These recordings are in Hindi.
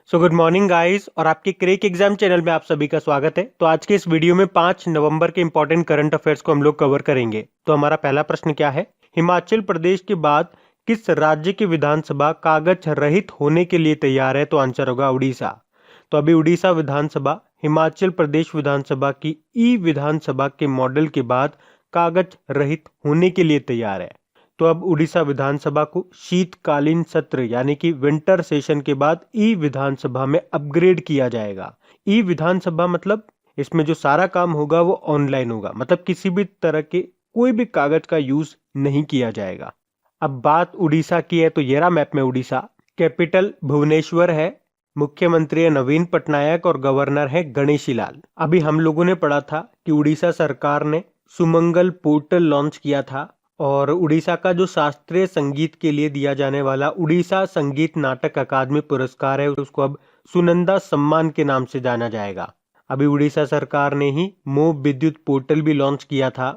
सो गुड मॉर्निंग गाइस और आपके क्रेक एग्जाम चैनल में आप सभी का स्वागत है। तो आज के इस वीडियो में 5 नवंबर के इंपॉर्टेंट करंट अफेयर्स को हम लोग कवर करेंगे। तो हमारा पहला प्रश्न क्या है, हिमाचल प्रदेश के बाद किस राज्य की विधानसभा कागज रहित होने के लिए तैयार है? तो आंसर होगा उड़ीसा। तो अभी उड़ीसा विधानसभा हिमाचल प्रदेश विधानसभा की ई विधानसभा के मॉडल के बाद कागज रहित होने के लिए तैयार है। तो अब उड़ीसा विधानसभा को शीतकालीन सत्र यानी कि विंटर सेशन के बाद ई विधानसभा में अपग्रेड किया जाएगा। ई विधानसभा मतलब इसमें जो सारा काम होगा वो ऑनलाइन होगा, मतलब किसी भी तरह के कोई भी कागज का यूज नहीं किया जाएगा। अब बात उड़ीसा की है तो ये रहा मैप में उड़ीसा। कैपिटल भुवनेश्वर है, मुख्यमंत्री है नवीन पटनायक और गवर्नर है गणेशी लाल। अभी हम लोगों ने पढ़ा था कि उड़ीसा सरकार ने सुमंगल पोर्टल लॉन्च किया था और उड़ीसा का जो शास्त्रीय संगीत के लिए दिया जाने वाला उड़ीसा संगीत नाटक अकादमी पुरस्कार है उसको अब सुनंदा सम्मान के नाम से जाना जाएगा। अभी उड़ीसा सरकार ने ही मोब विद्युत पोर्टल भी लॉन्च किया था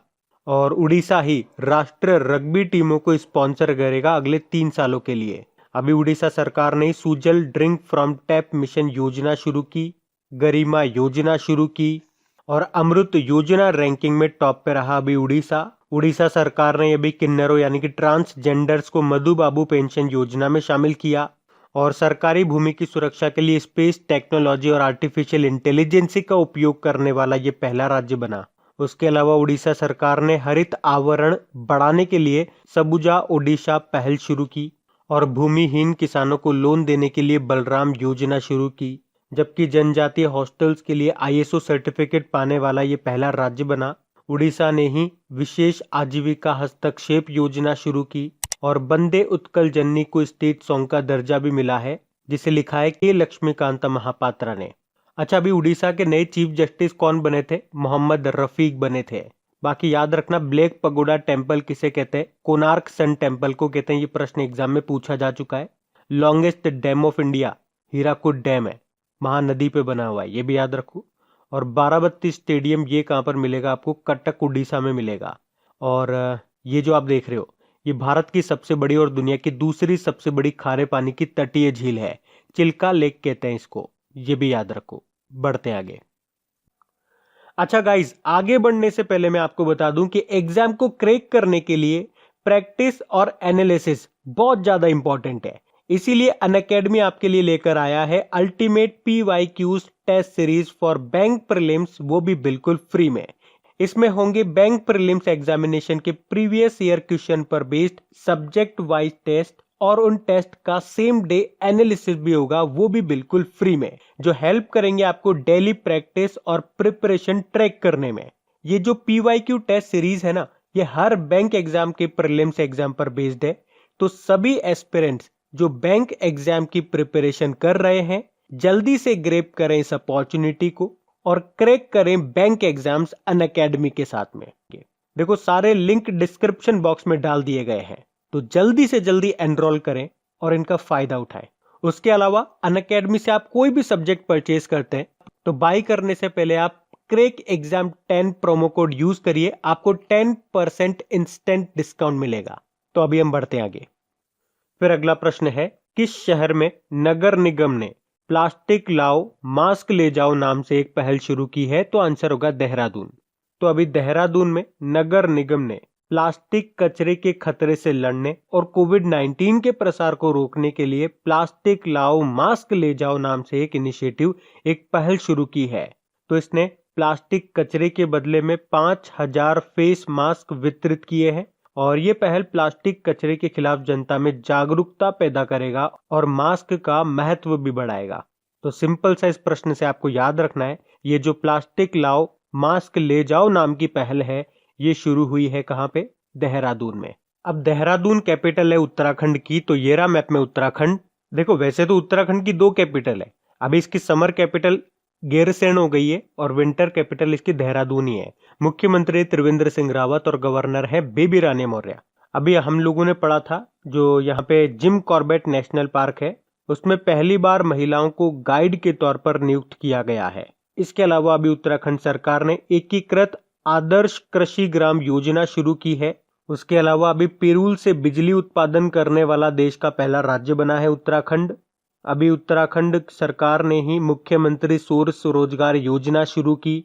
और उड़ीसा ही राष्ट्रीय रग्बी टीमों को स्पॉन्सर करेगा अगले 3 सालों के लिए। अभी उड़ीसा सरकार ने Sujal drink from tap mission योजना शुरू की, गरिमा योजना शुरू की और अमृत योजना रैंकिंग में टॉप पे रहा अभी उड़ीसा। उड़ीसा सरकार ने अभी किन्नरों यानी कि ट्रांसजेंडर्स को मधु बाबू पेंशन योजना में शामिल किया और सरकारी भूमि की सुरक्षा के लिए स्पेस टेक्नोलॉजी और आर्टिफिशियल इंटेलिजेंस का उपयोग करने वाला ये पहला राज्य बना। उसके अलावा उड़ीसा सरकार ने हरित आवरण बढ़ाने के लिए सबुजा ओडिशा पहल शुरू की और भूमिहीन किसानों को लोन देने के लिए बलराम योजना शुरू की, जबकि जनजातीय हॉस्टल्स के लिए आईएसओ सर्टिफिकेट पाने वाला ये पहला राज्य बना। उड़ीसा ने ही विशेष आजीविका हस्तक्षेप योजना शुरू की और बंदे उत्कल जननी को स्टेट सॉन्ग का दर्जा भी मिला है, जिसे लिखा है के लक्ष्मीकांता महापात्रा ने। अच्छा, अभी उड़ीसा के नए चीफ जस्टिस कौन बने थे? मोहम्मद रफीक बने थे। बाकी याद रखना, ब्लैक पगोडा टेम्पल किसे कहते हैं? कोणार्क सन टेम्पल को कहते हैं। ये प्रश्न एग्जाम में पूछा जा चुका है। Longest dam of India Hirakud dam है, महानदी पे बना हुआ है, ये भी याद रखो। और बाराबत्ती स्टेडियम ये कहाँ पर मिलेगा आपको? कटक उड़ीसा में मिलेगा। और ये जो आप देख रहे हो ये भारत की सबसे बड़ी और दुनिया की दूसरी सबसे बड़ी खारे पानी की तटीय झील है, चिल्का लेक कहते हैं इसको, ये भी याद रखो। बढ़ते आगे। अच्छा गाइस, आगे बढ़ने से पहले मैं आपको बता दूं कि एग्जाम को क्रैक करने के लिए प्रैक्टिस और एनालिसिस बहुत ज्यादा इंपॉर्टेंट है। इसीलिए अनअकैडमी आपके लिए लेकर आया है ultimate PYQs test series for bank prelims, वो भी बिल्कुल फ्री में। इसमें होंगे बैंक प्रीलिम्स एग्जामिनेशन के प्रीवियस ईयर क्वेश्चन पर बेस्ड सब्जेक्ट वाइज टेस्ट और उन टेस्ट का सेम डे एनालिसिस भी होगा, वो भी बिल्कुल फ्री में, जो हेल्प करेंगे आपको डेली प्रैक्टिस और प्रिपरेशन ट्रैक करने में। ये जो PYQ टेस्ट सीरीज है ना, ये हर बैंक एग्जाम के प्रीलिम्स एग्जाम पर बेस्ड है। तो सभी एस्पिरेंट्स जो बैंक एग्जाम की प्रिपरेशन कर रहे हैं, जल्दी से ग्रैब करें इस अपॉर्चुनिटी को और क्रैक करें बैंक एग्जाम्स अनअकैडमी के साथ में। देखो, सारे लिंक डिस्क्रिप्शन बॉक्स में डाल दिए गए हैं, तो जल्दी से जल्दी एनरोल करें और इनका फायदा उठाएं। उसके अलावा अनअकैडमी से आप कोई भी सब्जेक्ट परचेज करते हैं तो बाई करने से पहले आप crack exam 10 promo code use करिए, आपको 10% इंस्टेंट डिस्काउंट मिलेगा। तो अभी हम बढ़ते हैं आगे। फिर अगला प्रश्न है, किस शहर में नगर निगम ने प्लास्टिक लाओ मास्क ले जाओ नाम से एक पहल शुरू की है? तो आंसर होगा देहरादून। तो अभी देहरादून में नगर निगम ने प्लास्टिक कचरे के खतरे से लड़ने और कोविड-19 के प्रसार को रोकने के लिए प्लास्टिक लाओ मास्क ले जाओ नाम से एक इनिशिएटिव, एक पहल शुरू की है। तो इसने प्लास्टिक कचरे के बदले में 5000 फेस मास्क वितरित किए हैं और ये पहल प्लास्टिक कचरे के खिलाफ जनता में जागरूकता पैदा करेगा और मास्क का महत्व भी बढ़ाएगा। तो सिंपल सा इस प्रश्न से आपको याद रखना है, ये जो प्लास्टिक लाओ मास्क ले जाओ नाम की पहल है, ये शुरू हुई है कहां पे? देहरादून में। अब देहरादून कैपिटल है उत्तराखंड की, तो ये रहा मैप में उत्तराखंड। देखो, वैसे तो उत्तराखंड की 2 कैपिटल है, अभी इसकी समर कैपिटल गैरसैंण हो गई है और विंटर कैपिटल इसकी देहरादून ही है। मुख्यमंत्री त्रिवेंद्र सिंह रावत और गवर्नर है बेबी रानी मौर्य। अभी हम लोगों ने पढ़ा था जो यहाँ पे जिम कॉर्बेट नेशनल पार्क है, उसमें पहली बार महिलाओं को गाइड के तौर पर नियुक्त किया गया है। इसके अलावा अभी उत्तराखंड सरकार ने एकीकृत आदर्श कृषि ग्राम योजना शुरू की है। उसके अलावा अभी पिरूल से बिजली उत्पादन करने वाला देश का पहला राज्य बना है उत्तराखंड। अभी उत्तराखंड सरकार ने ही मुख्यमंत्री सूर्य स्वरोजगार योजना शुरू की।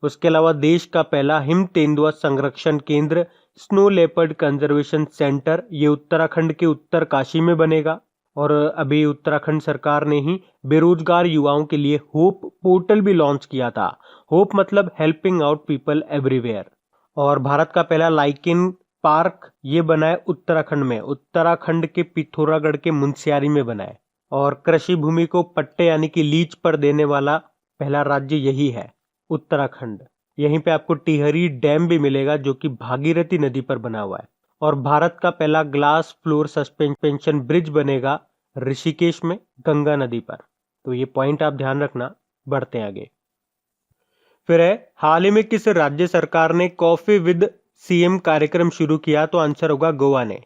उसके अलावा देश का पहला हिम तेंदुआ संरक्षण केंद्र स्नो लेपर्ड कंजर्वेशन सेंटर ये उत्तराखंड के उत्तरकाशी में बनेगा। और अभी उत्तराखंड सरकार ने ही बेरोजगार युवाओं के लिए होप पोर्टल भी लॉन्च किया था। होप मतलब हेल्पिंग आउट पीपल एवरीवेयर। और भारत का पहला लाइकेन पार्क ये बना है उत्तराखंड में, उत्तराखंड के पिथौरागढ़ के मुनस्यारी में बना है। और कृषि भूमि को पट्टे यानी कि लीज पर देने वाला पहला राज्य यही है, उत्तराखंड। यहीं पे आपको टिहरी डैम भी मिलेगा जो कि भागीरथी नदी पर बना हुआ है। और भारत का पहला ग्लास फ्लोर सस्पेंशन ब्रिज बनेगा ऋषिकेश में गंगा नदी पर। तो ये पॉइंट आप ध्यान रखना। बढ़ते हैं आगे। फिर है, हाल ही में किस राज्य सरकार ने कॉफी विद सीएम कार्यक्रम शुरू किया? तो आंसर होगा गोवा ने।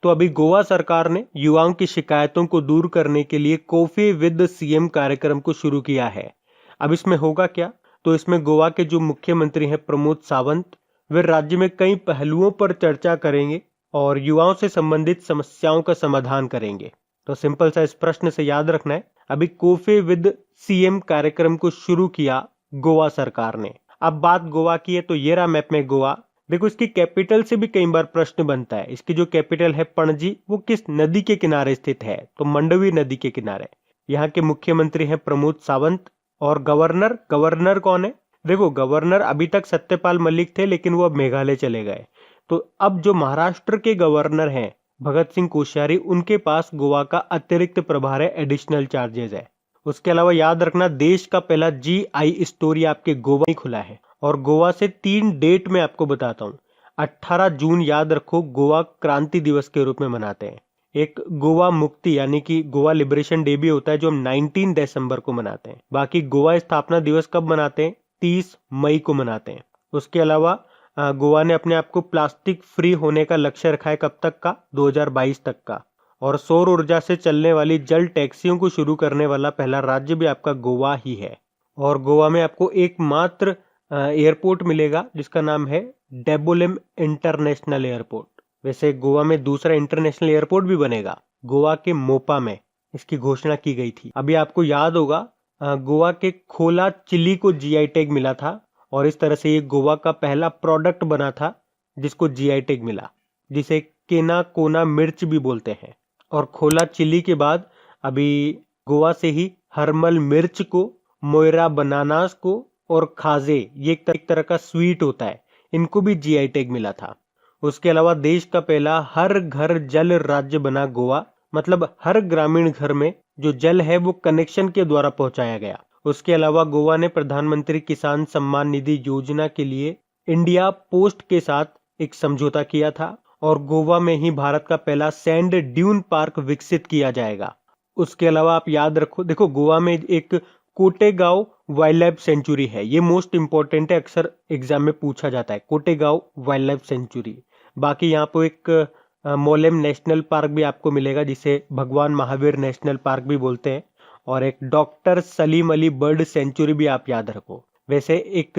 तो अभी गोवा सरकार ने युवाओं की शिकायतों को दूर करने के लिए कॉफी विद सीएम कार्यक्रम को शुरू किया है। अब इसमें होगा क्या? तो इसमें गोवा के जो मुख्यमंत्री हैं प्रमोद सावंत, वे राज्य में कई पहलुओं पर चर्चा करेंगे और युवाओं से संबंधित समस्याओं का समाधान करेंगे। तो सिंपल सा इस प्रश्न से याद रखना है, अभी कॉफी विद सीएम कार्यक्रम को शुरू किया गोवा सरकार ने। अब बात गोवा की है तो ये रहा मैप में गोवा। देखो इसकी कैपिटल से भी कई बार प्रश्न बनता है। इसकी जो कैपिटल है पणजी, वो किस नदी के किनारे स्थित है? तो मंडवी नदी के किनारे। यहाँ के मुख्यमंत्री हैं प्रमोद सावंत। और गवर्नर कौन है? देखो गवर्नर अभी तक सत्यपाल मलिक थे, लेकिन वो अब मेघालय चले गए। तो अब जो महाराष्ट्र के गवर्नर हैं भगत सिंह कोश्यारी, उनके पास गोवा का अतिरिक्त प्रभार है, एडिशनल चार्जेस है। उसके अलावा याद रखना देश का पहला GI स्टोर आपके गोवा में खुला है। और गोवा से 3 डेट में आपको बताता हूँ। 18 जून याद रखो, गोवा क्रांति दिवस के रूप में मनाते हैं। एक गोवा मुक्ति यानी कि गोवा लिबरेशन डे भी होता है जो हम 19 दिसंबर को मनाते हैं। बाकी गोवा स्थापना दिवस कब मनाते हैं? 30 मई को मनाते हैं। उसके अलावा गोवा ने अपने आप को प्लास्टिक फ्री होने का लक्ष्य रखा है, कब तक का? 2022 तक का। और सौर ऊर्जा से चलने वाली जल टैक्सियों को शुरू करने वाला पहला राज्य भी आपका गोवा ही है। और गोवा में आपको एकमात्र एयरपोर्ट मिलेगा जिसका नाम है डेबोलिम इंटरनेशनल एयरपोर्ट। वैसे गोवा में दूसरा इंटरनेशनल एयरपोर्ट भी बनेगा, गोवा के मोपा में इसकी घोषणा की गई थी। अभी आपको याद होगा गोवा के खोला चिली को GI टैग मिला था। और इस तरह से ये गोवा का पहला प्रोडक्ट बना था जिसको GI टैग मिला, जिसे केना कोना मिर्च भी बोलते हैं। और खोला चिली के बाद अभी गोवा से ही हरमल मिर्च को, मोयरा बनानास को और खाजे, ये एक तरह का स्वीट होता है, इनको भी GI टैग मिला था। उसके अलावा देश का पहला हर घर जल राज्य बना गोवा, मतलब हर ग्रामीण घर में जो जल है वो कनेक्शन के द्वारा पहुंचाया गया। उसके अलावा गोवा ने प्रधानमंत्री किसान सम्मान निधि योजना के लिए इंडिया पोस्ट के साथ एक समझौता किया था। और गोवा में ही भारत का पहला सैंड ड्यून पार्क विकसित किया जाएगा। उसके अलावा आप याद रखो, देखो गोवा में एक कोटेगांव वाइल्ड लाइफ सेंचुरी है, ये मोस्ट इंपॉर्टेंट है, अक्सर एग्जाम में पूछा जाता है, कोटेगांव वाइल्ड लाइफ सेंचुरी। बाकी यहाँ पे एक मोलेम नेशनल पार्क भी आपको मिलेगा जिसे भगवान महावीर नेशनल पार्क भी बोलते हैं। और एक doctor Salim Ali bird sanctuary भी आप याद रखो। वैसे एक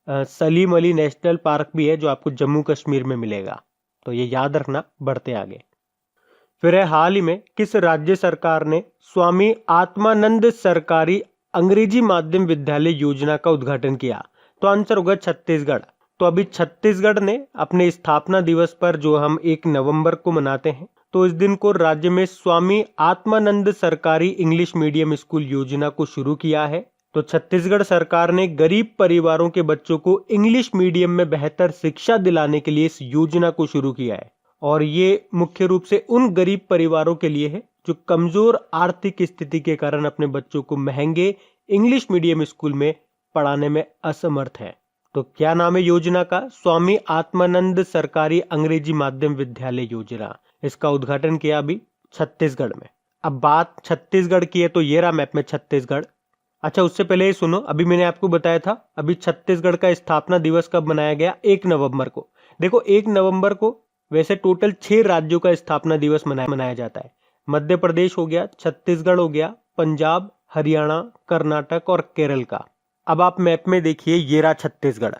सलीम अली नेशनल पार्क भी है जो आपको जम्मू कश्मीर में मिलेगा, तो ये याद रखना। बढ़ते आगे। फिर है, हाल ही में किस राज्य सरकार ने स्वामी आत्मानंद सरकारी अंग्रेजी माध्यम विद्यालय योजना का उद्घाटन किया? तो आंसर होगा छत्तीसगढ़। तो अभी छत्तीसगढ़ ने अपने स्थापना दिवस पर, जो हम 1 नवंबर को मनाते हैं, तो इस दिन को राज्य में स्वामी आत्मानंद सरकारी इंग्लिश मीडियम स्कूल योजना को शुरू किया है। तो छत्तीसगढ़ सरकार ने गरीब परिवारों के बच्चों को इंग्लिश मीडियम में बेहतर शिक्षा दिलाने के लिए इस योजना को शुरू किया है। और ये मुख्य रूप से उन गरीब परिवारों के लिए है जो कमजोर आर्थिक स्थिति के कारण अपने बच्चों को महंगे इंग्लिश मीडियम स्कूल में पढ़ाने में असमर्थ है। तो क्या नाम है योजना का? स्वामी आत्मानंद सरकारी अंग्रेजी माध्यम विद्यालय योजना। इसका उद्घाटन किया अभी छत्तीसगढ़ में। अब बात छत्तीसगढ़ की है तो ये रहा मैप में छत्तीसगढ़। अच्छा, उससे पहले ये सुनो, अभी मैंने आपको बताया था अभी छत्तीसगढ़ का स्थापना दिवस कब मनाया गया? 1 नवंबर को। देखो 1 नवंबर को वैसे टोटल 6 राज्यों का स्थापना दिवस मनाया जाता है। मध्य प्रदेश हो गया, छत्तीसगढ़ हो गया, पंजाब, हरियाणा, कर्नाटक और केरल का। अब आप मैप में देखिए, ये रहा छत्तीसगढ़।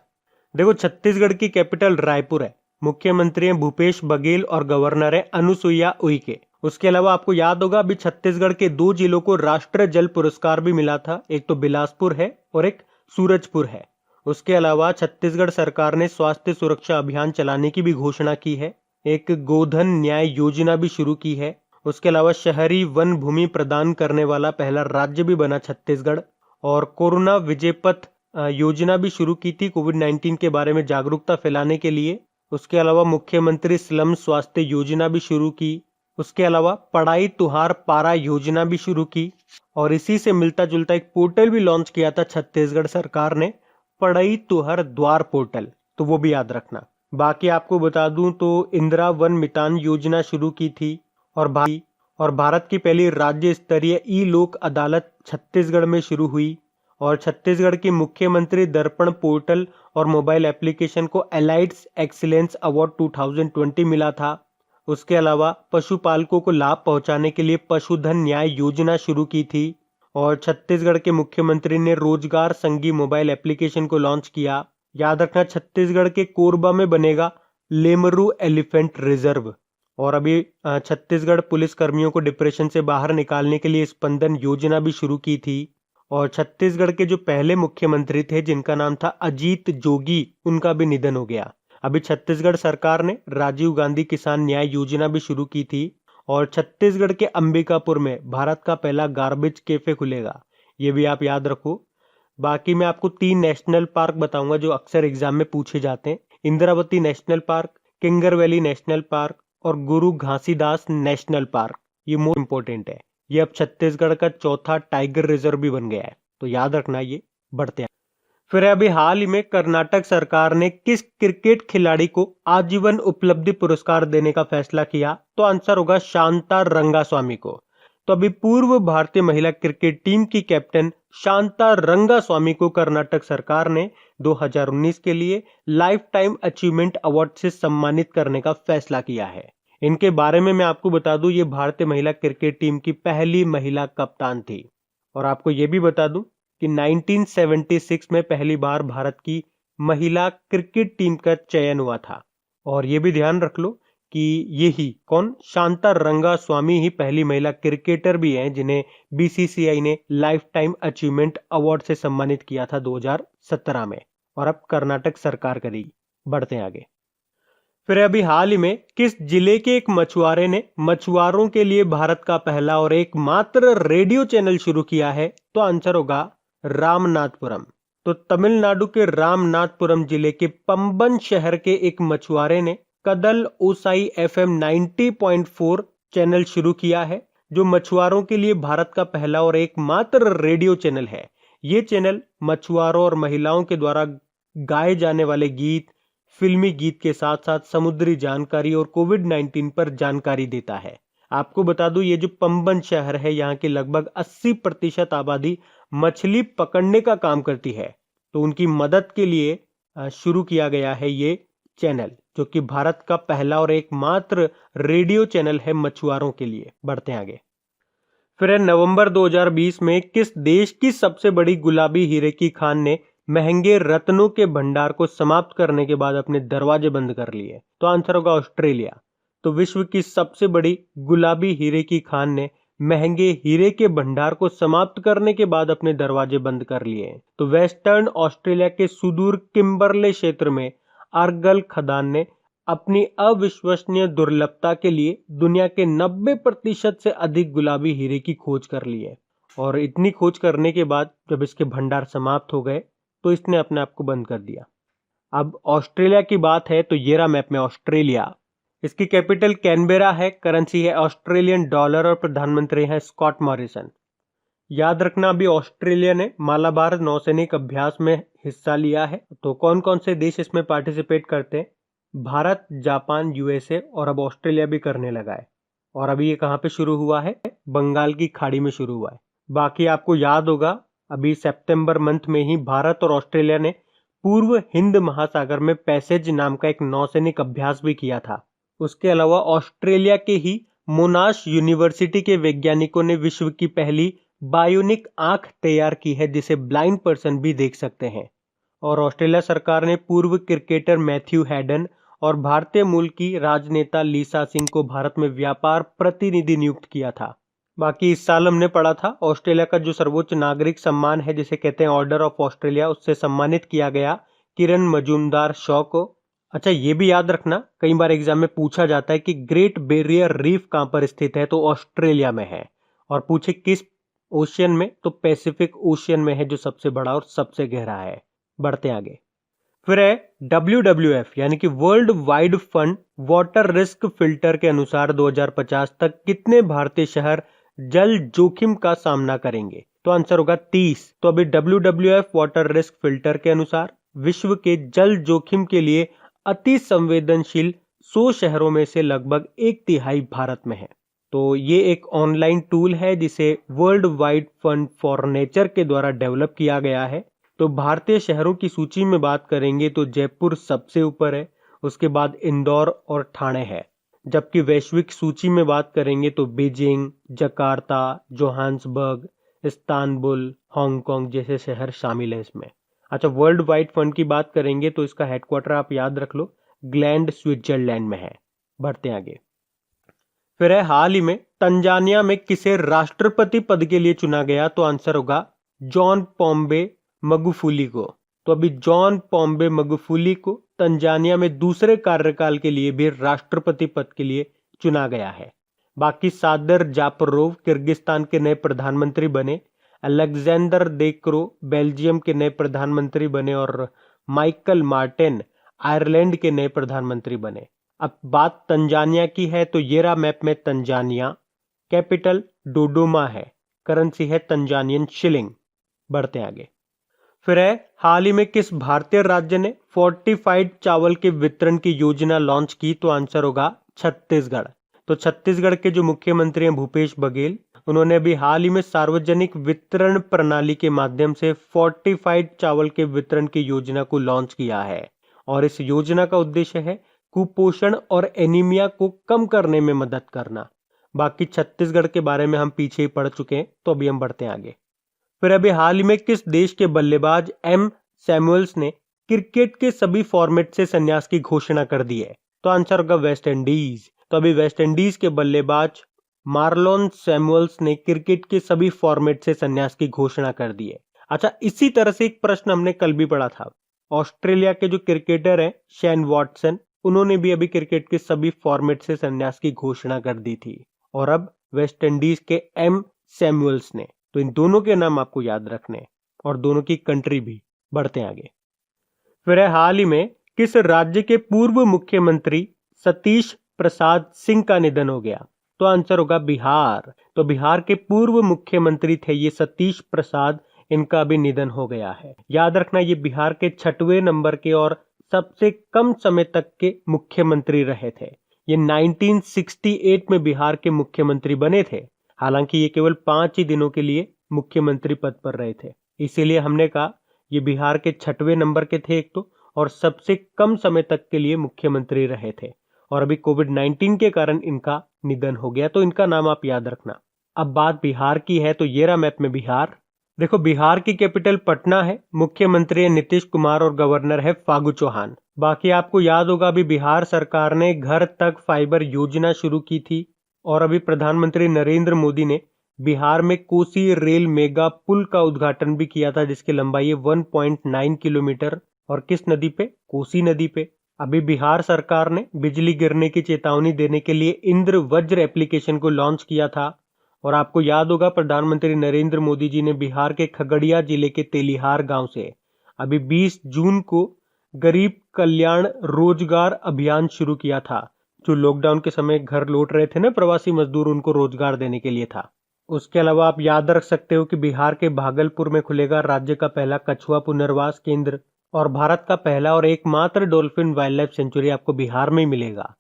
देखो छत्तीसगढ़ की कैपिटल रायपुर है, मुख्यमंत्री हैं भूपेश बघेल और गवर्नर है अनुसुईया उइके। उसके अलावा आपको याद होगा अभी छत्तीसगढ़ के 2 जिलों को राष्ट्रीय जल पुरस्कार भी मिला था, एक तो बिलासपुर है और एक सूरजपुर है। उसके अलावा छत्तीसगढ़ सरकार ने स्वास्थ्य सुरक्षा अभियान चलाने की भी घोषणा की है, एक गोधन न्याय योजना भी शुरू की है। उसके अलावा शहरी वन भूमि प्रदान करने वाला पहला राज्य भी बना छत्तीसगढ़, और कोरोना विजय पथ योजना भी शुरू की थी कोविड-19 के बारे में जागरूकता फैलाने के लिए। उसके अलावा मुख्यमंत्री स्लम स्वास्थ्य योजना भी शुरू की। उसके अलावा पढ़ाई तुहार पारा योजना भी शुरू की, और इसी से मिलता जुलता एक पोर्टल भी लॉन्च किया था छत्तीसगढ़ सरकार ने, पढ़ई तुहर द्वार पोर्टल, तो वो भी याद रखना। बाकी आपको बता दूं तो इंदिरा वन मितान योजना शुरू की थी, और भारत की पहली राज्य स्तरीय ई लोक अदालत छत्तीसगढ़ में शुरू हुई, और छत्तीसगढ़ की मुख्यमंत्री दर्पण पोर्टल और मोबाइल एप्लीकेशन को एलाइट्स एक्सीलेंस अवार्ड 2020 मिला था। उसके अलावा पशुपालकों को लाभ पहुंचाने के लिए पशुधन न्याय योजना शुरू की थी, और छत्तीसगढ़ के मुख्यमंत्री ने रोजगार संगी मोबाइल एप्लीकेशन को लॉन्च किया। याद रखना छत्तीसगढ़ के कोरबा में बनेगा लेमरू एलिफेंट रिजर्व। और अभी छत्तीसगढ़ पुलिस कर्मियों को डिप्रेशन से बाहर निकालने के लिए स्पंदन योजना भी शुरू की थी। और छत्तीसगढ़ के जो पहले मुख्यमंत्री थे जिनका नाम था अजीत जोगी, उनका भी निधन हो गया। अभी छत्तीसगढ़ सरकार ने राजीव गांधी किसान न्याय योजना भी शुरू की थी, और छत्तीसगढ़ के अंबिकापुर में भारत का पहला गार्बेज कैफे खुलेगा, ये भी आप याद रखो। बाकी मैं आपको 3 नेशनल पार्क बताऊंगा जो अक्सर एग्जाम में पूछे जाते हैं, Indravati national park, Kinger valley national park और गुरु घासीदास नेशनल पार्क। ये मोस्ट इंपोर्टेंट है, ये अब छत्तीसगढ़ का चौथा टाइगर रिजर्व भी बन गया है, तो याद रखना। ये बढ़ते हैं। फिर अभी हाल ही में कर्नाटक सरकार ने किस क्रिकेट खिलाड़ी को आजीवन उपलब्धि पुरस्कार देने का फैसला किया? तो आंसर होगा शांता रंगास्वामी को। तो अभी पूर्व भारतीय महिला क्रिकेट टीम की कैप्टन शांता रंगास्वामी को कर्नाटक सरकार ने 2019 के लिए लाइफ टाइम अचीवमेंट अवार्ड से सम्मानित करने का फैसला किया है। इनके बारे में मैं आपको बता दूं, ये भारतीय महिला क्रिकेट टीम की पहली महिला कप्तान थी। और आपको ये भी बता दूं कि 1976 में पहली बार भारत की महिला क्रिकेट टीम का चयन हुआ था। और ये भी ध्यान रख लो कि यही कौन, शांता रंगास्वामी ही पहली महिला क्रिकेटर भी हैं जिन्हें बीसीसीआई ने लाइफ टाइम अचीवमेंट अवार्ड से सम्मानित किया था 2017 में, और अब कर्नाटक सरकार करेगी। बढ़ते हैं आगे। फिर अभी हाल ही में किस जिले के एक मछुआरे ने मछुआरों के लिए भारत का पहला और एकमात्र रेडियो चैनल शुरू किया है? तो आंसर होगा रामनाथपुरम। तो तमिलनाडु के रामनाथपुरम जिले के पंबन शहर के एक मछुआरे ने कदल ओसाई FM 90.4 चैनल शुरू किया है, जो मछुआरों के लिए भारत का पहला और एकमात्र रेडियो चैनल है। ये चैनल मछुआरों और महिलाओं के द्वारा गाए जाने वाले गीत, फिल्मी गीत के साथ साथ समुद्री जानकारी और कोविड-19 पर जानकारी देता है। आपको बता दूं, ये जो पंबन शहर है, यहाँ की लगभग 80% आबादी मछली पकड़ने का काम करती है, तो उनकी मदद के लिए शुरू किया गया है ये चैनल, जो कि भारत का पहला और एकमात्र रेडियो चैनल है मछुआरों के लिए। बढ़ते हैं आगे। फिर नवंबर 2020 में किस देश की सबसे बड़ी गुलाबी हीरे की खान ने महंगे रत्नों के भंडार को समाप्त करने के बाद अपने दरवाजे बंद कर लिए? तो आंसर होगा ऑस्ट्रेलिया। तो विश्व की सबसे बड़ी गुलाबी हीरे की खान ने महंगे हीरे के भंडार को समाप्त करने के बाद अपने दरवाजे बंद कर लिए। तो वेस्टर्न ऑस्ट्रेलिया के सुदूर किम्बरले क्षेत्र में आर्गल खदान ने अपनी अविश्वसनीय दुर्लभता के लिए दुनिया के 90% से अधिक गुलाबी हीरे की खोज कर ली है। और इतनी खोज करने के बाद जब इसके भंडार समाप्त हो गए तो इसने अपने आप को बंद कर दिया। अब ऑस्ट्रेलिया की बात है तो ये रहा मैप में ऑस्ट्रेलिया। इसकी कैपिटल कैनबेरा है, करेंसी है ऑस्ट्रेलियन डॉलर और प्रधानमंत्री है स्कॉट मॉरिसन। याद रखना, अभी ऑस्ट्रेलिया ने मालाबार नौसैनिक अभ्यास में हिस्सा लिया है। तो कौन कौन से देश इसमें पार्टिसिपेट करते हैं? भारत, जापान, यूएसए और अब ऑस्ट्रेलिया भी करने लगा है। और अभी ये कहाँ पे शुरू हुआ है? बंगाल की खाड़ी में शुरू हुआ है। बाकी आपको याद होगा अभी सितंबर मंथ में ही भारत और ऑस्ट्रेलिया ने पूर्व हिंद महासागर में पैसेज नाम का एक नौसैनिक अभ्यास भी किया था। उसके अलावा ऑस्ट्रेलिया के ही मोनाश यूनिवर्सिटी के वैज्ञानिकों ने विश्व की पहली बायोनिक आंख तैयार की है, जिसे ब्लाइंड पर्सन भी देख सकते हैं। और ऑस्ट्रेलिया सरकार ने पूर्व क्रिकेटर मैथ्यू हैडन और भारतीय मूल की राजनेता लीसा सिंह को भारत में व्यापार प्रतिनिधि नियुक्त किया था। बाकी इस साल हमने पढ़ा था ऑस्ट्रेलिया का जो सर्वोच्च नागरिक सम्मान है जिसे कहते हैं ऑर्डर ऑफ ऑस्ट्रेलिया, उससे सम्मानित किया गया किरण मजूमदार शॉ को। अच्छा, ये भी याद रखना, कई बार एग्जाम में पूछा जाता है कि ग्रेट बैरियर रीफ कहां पर स्थित है, तो ऑस्ट्रेलिया में है। और पूछे किस ओशियन में, तो पैसिफिक ओशियन में है, जो सबसे बड़ा और सबसे गहरा है। बढ़ते आगे। फिर है WWF यानी कि world wide fund water risk filter के अनुसार 2050 तक कितने भारतीय शहर जल जोखिम का सामना करेंगे, तो आंसर होगा 30। तो अभी WWF वाटर रिस्क फिल्टर के अनुसार विश्व के जल जोखिम के लिए अति संवेदनशील 100 शहरों में से लगभग 1/3 भारत में है। तो ये एक ऑनलाइन टूल है जिसे world wide fund for nature के द्वारा डेवलप किया गया है। तो भारतीय शहरों की सूची में बात करेंगे तो जयपुर सबसे ऊपर है, उसके बाद इंदौर और ठाणे है। जबकि वैश्विक सूची में बात करेंगे तो Beijing, Jakarta, Johannesburg, Istanbul, Hong Kong जैसे शहर शामिल है इसमें। अच्छा, वर्ल्ड वाइड फंड की बात करेंगे तो इसका हेडक्वार्टर आप याद रख लो, ग्लैंड स्विट्जरलैंड में है। बढ़ते आगे। फिर है हाल ही में तंजानिया में किसे राष्ट्रपति पद के लिए चुना गया, तो आंसर होगा जॉन पोम्बे मगुफुली को। तो अभी जॉन पोम्बे मगुफुली को तंजानिया में दूसरे कार्यकाल के लिए भी राष्ट्रपति पद के लिए चुना गया है। बाकी सादर जापरोव किर्गिस्तान के नए प्रधानमंत्री बने, अलेक्जेंडर डेक्रो बेल्जियम के नए प्रधानमंत्री बने और माइकल मार्टिन आयरलैंड के नए प्रधानमंत्री बने। अब बात तंजानिया की है तो ये रहा मैप में तंजानिया, कैपिटल डोडोमा है, करेंसी है तंजानियन शिलिंग। बढ़ते आगे। फिर है हाल ही में किस भारतीय राज्य ने फोर्टिफाइड चावल के वितरण की योजना लॉन्च की, तो आंसर होगा छत्तीसगढ़। तो छत्तीसगढ़ के जो मुख्यमंत्री हैं भूपेश बघेल, उन्होंने अभी हाल ही में सार्वजनिक वितरण प्रणाली के माध्यम से फोर्टिफाइड चावल के वितरण की योजना को लॉन्च किया है। और इस योजना का उद्देश्य है कुपोषण और एनीमिया को कम करने में मदद करना। बाकी छत्तीसगढ़ के बारे में हम पीछे ही पढ़ चुके हैं, तो अभी हम बढ़ते हैं आगे। फिर अभी हाल ही में किस देश के बल्लेबाज एम सैमुअल्स ने क्रिकेट के सभी फॉर्मेट से संन्यास की घोषणा कर दी है, तो आंसर होगा वेस्ट इंडीज। तो अभी वेस्ट इंडीज के बल्लेबाज मार्लोन सैमुअल्स ने क्रिकेट के सभी फॉर्मेट से संन्यास की घोषणा कर दी है। अच्छा, इसी तरह से एक प्रश्न हमने कल भी पढ़ा था, ऑस्ट्रेलिया के जो क्रिकेटर हैं शेन वॉटसन, उन्होंने भी अभी क्रिकेट के सभी फॉर्मेट से संन्यास की घोषणा कर दी थी। और अब वेस्ट इंडीज के एम सैमुअल्स ने, तो इन दोनों के नाम आपको याद रखने और दोनों की कंट्री भी। बढ़ते हैं आगे। फिर है हाल ही में किस राज्य के पूर्व मुख्यमंत्री सतीश प्रसाद सिंह का निधन हो गया, तो आंसर होगा बिहार। तो बिहार के पूर्व मुख्यमंत्री थे ये सतीश प्रसाद, इनका अभी निधन हो गया है। याद रखना, ये बिहार के 6वें नंबर के और सबसे कम समय तक के मुख्यमंत्री रहे थे। ये 1968 में बिहार के मुख्यमंत्री बने थे। हालांकि ये केवल 5 ही दिनों के लिए मुख्यमंत्री पद पर रहे थे, इसीलिए हमने कहा ये बिहार के 6वें नंबर के थे एक तो, और सबसे कम समय तक के लिए मुख्यमंत्री रहे थे। और अभी कोविड-19 के कारण इनका निधन हो गया, तो इनका नाम आप याद रखना। अब बात बिहार की है तो ये रहा मैप में बिहार। देखो, बिहार की कैपिटल पटना है, मुख्यमंत्री है नीतीश कुमार और गवर्नर है फागू चौहान। बाकी आपको याद होगा अभी बिहार सरकार ने घर तक फाइबर योजना शुरू की थी, और अभी प्रधानमंत्री नरेंद्र मोदी ने बिहार में कोसी रेल मेगा पुल का उद्घाटन भी किया था, जिसकी लंबाई है 1.9 किलोमीटर। और किस नदी पे? कोसी नदी पे। अभी बिहार सरकार ने बिजली गिरने की चेतावनी देने के लिए इंद्र वज्र एप्लीकेशन को लॉन्च किया था। और आपको याद होगा प्रधानमंत्री नरेंद्र मोदी जी ने बिहार के खगड़िया जिले के तेलिहार गांव से अभी 20 जून को गरीब कल्याण रोजगार अभियान शुरू किया था। जो लॉकडाउन के समय घर लौट रहे थे ना प्रवासी मजदूर, उनको रोजगार देने के लिए था। उसके अलावा आप याद रख सकते हो कि बिहार के भागलपुर में खुलेगा राज्य का पहला कछुआ पुनर्वास केंद्र, और भारत का पहला और एकमात्र डॉल्फिन वाइल्ड लाइफ सेंचुरी आपको बिहार में ही मिलेगा,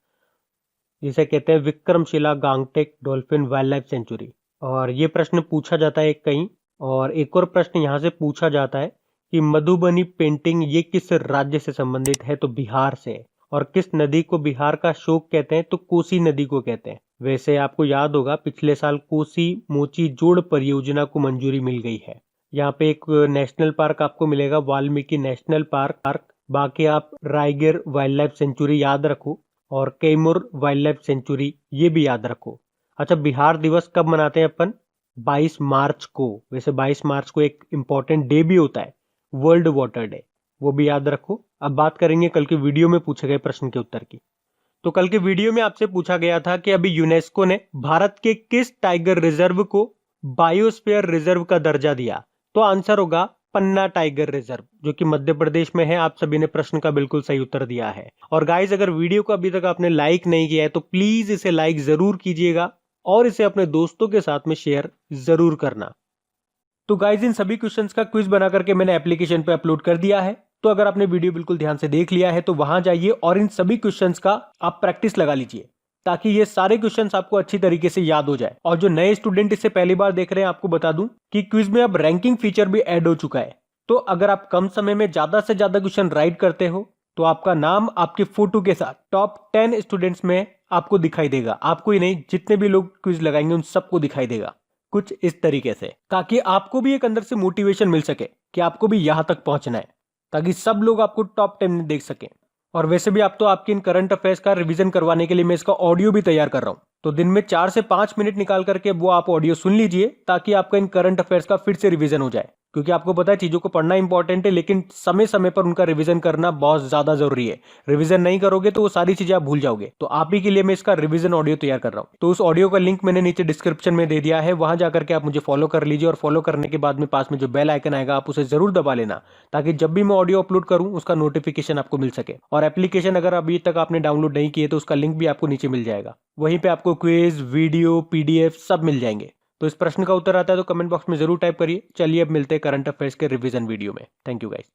जिसे कहते हैं Vikramshila Gangetic dolphin wildlife sanctuary. और ये प्रश्न पूछा जाता है कहीं, और एक और प्रश्न यहाँ से पूछा जाता है कि मधुबनी पेंटिंग ये किस राज्य से संबंधित है, तो बिहार से। और किस नदी को बिहार का शोक कहते हैं, तो कोसी नदी को कहते हैं। वैसे आपको याद होगा पिछले साल कोसी मोची जोड़ परियोजना को मंजूरी मिल गई है। यहाँ पे एक नेशनल पार्क आपको मिलेगा, वाल्मीकि नेशनल पार्क बाकी आप रायगिर वाइल्ड लाइफ सेंचुरी याद रखो और कैमूर वाइल्ड लाइफ सेंचुरी ये भी याद रखो। अच्छा, बिहार दिवस कब मनाते हैं अपन? 22 मार्च को। वैसे 22 मार्च को एक इम्पॉर्टेंट डे भी होता है, वर्ल्ड वाटर डे, वो भी याद रखो। अब बात करेंगे कल के वीडियो में पूछे गए प्रश्न के उत्तर की। तो कल के वीडियो में आपसे पूछा गया था कि अभी यूनेस्को ने भारत के किस टाइगर रिजर्व को बायोस्फीयर रिजर्व का दर्जा दिया? तो आंसर होगा पन्ना टाइगर रिजर्व, जो कि मध्य प्रदेश में है। आप सभी ने प्रश्न का बिल्कुल सही उत्तर दिया है। और गाइस, अगर वीडियो को अभी तक आपने लाइक नहीं किया है तो प्लीज इसे लाइक जरूर कीजिएगा और इसे अपने दोस्तों के साथ में शेयर जरूर करना। तो गाइस, इन सभी क्वेश्चंस का क्विज बना करके मैंने एप्लीकेशन पे अपलोड कर दिया है। तो अगर आपने वीडियो बिल्कुल ध्यान से देख लिया है तो वहां जाइए और इन सभी क्वेश्चंस का आप प्रैक्टिस लगा लीजिए, ताकि ये सारे क्वेश्चंस आपको अच्छी तरीके से याद हो जाए। और जो नए स्टूडेंट इसे पहली बार देख रहे हैं, आपको बता दूं कि क्विज में अब रैंकिंग फीचर भी ऐड हो चुका है। तो अगर आप कम समय में ज्यादा से ज्यादा क्वेश्चन राइट करते हो तो आपका नाम आपके फोटो के साथ टॉप 10 स्टूडेंट्स में आपको दिखाई देगा। आपको ही नहीं, जितने भी लोग क्विज लगाएंगे उन सबको दिखाई देगा कुछ इस तरीके से, ताकि आपको भी एक अंदर से मोटिवेशन मिल सके कि आपको भी यहां तक पहुंचना है, ताकि सब लोग आपको टॉप 10 में देख सकें। और वैसे भी आप तो आपके इन करंट अफेयर्स का रिवीजन करवाने के लिए मैं इसका ऑडियो भी तैयार कर रहा हूं। तो दिन में 4 से 5 मिनट निकाल करके वो आप ऑडियो सुन लीजिए, ताकि आपका इन करंट अफेयर्स का फिर से रिवीजन हो जाए। क्योंकि आपको पता है चीजों को पढ़ना इंपॉर्टेंट है, लेकिन समय समय पर उनका रिवीजन करना बहुत ज्यादा जरूरी है। रिवीजन नहीं करोगे तो वो सारी चीजें आप भूल जाओगे। तो आप ही के लिए मैं इसका रिवीजन ऑडियो तैयार कर रहा हूँ। तो उस ऑडियो का लिंक मैंने नीचे डिस्क्रिप्शन में दे दिया है, वहां जाकर के आप मुझे फॉलो कर लीजिए। और फॉलो करने के बाद में पास में जो बेल आइकन आएगा आप उसे जरूर दबा लेना, ताकि जब भी मैं ऑडियो अपलोड करूं उसका नोटिफिकेशन आपको मिल सके। और एप्लीकेशन अगर अभी तक आपने डाउनलोड नहीं किए तो उसका लिंक भी आपको नीचे मिल जाएगा। वहीं पे आपको क्विज, वीडियो, पीडीएफ सब मिल जाएंगे। तो इस प्रश्न का उत्तर आता है तो कमेंट बॉक्स में जरूर टाइप करिए। चलिए अब मिलते हैं करंट अफेयर्स के रिवीजन वीडियो में। Thank you guys.